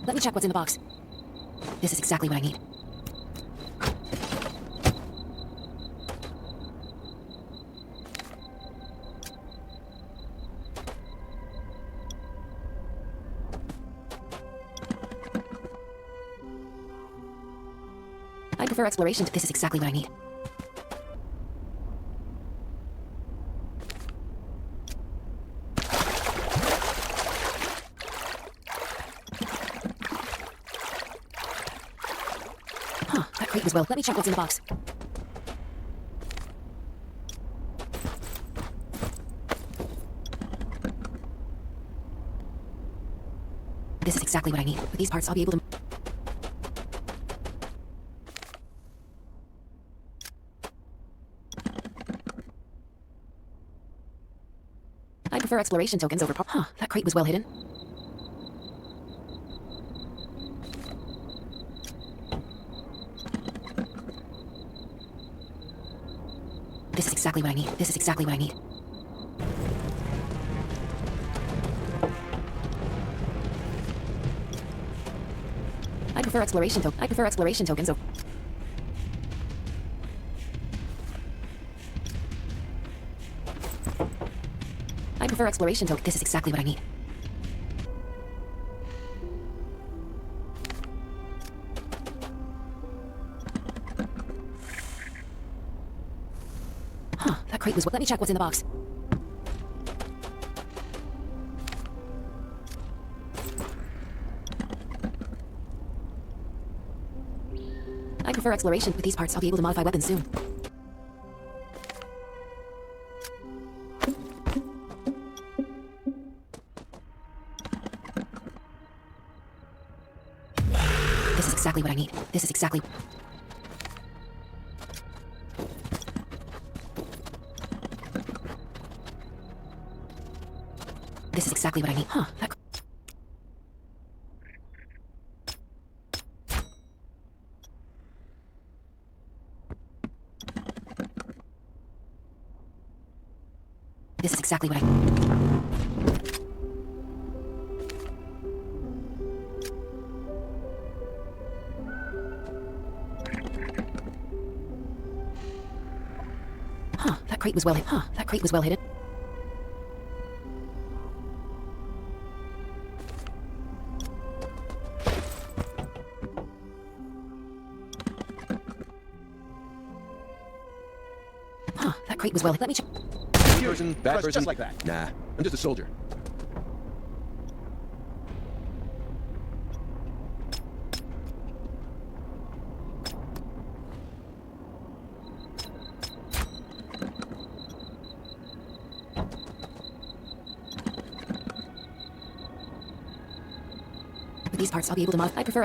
Let me check what's in the box. This is exactly what I need. I prefer exploration to this is exactly what I need. Huh, that crate was well. Let me check what's in the box. This is exactly what I need. With these parts, I'll be able to... I prefer exploration tokens over... Huh, that crate was well hidden. This is exactly what I need. This is exactly what I need. I prefer exploration tokens over... I prefer exploration token. This is exactly what I need. Huh, that crate was... Let me check what's in the box. I prefer exploration. With these parts, I'll be able to modify weapons soon. This is exactly what I need. This is exactly... This is exactly what I need. Huh, that... This is exactly what I... Huh, that crate was well hidden. Huh, that crate was well hidden. Huh, that crate was well hidden. Let me check. Good person, bad person. Just like that. Nah, I'm just a soldier. With these parts, I'll be able to modify. I prefer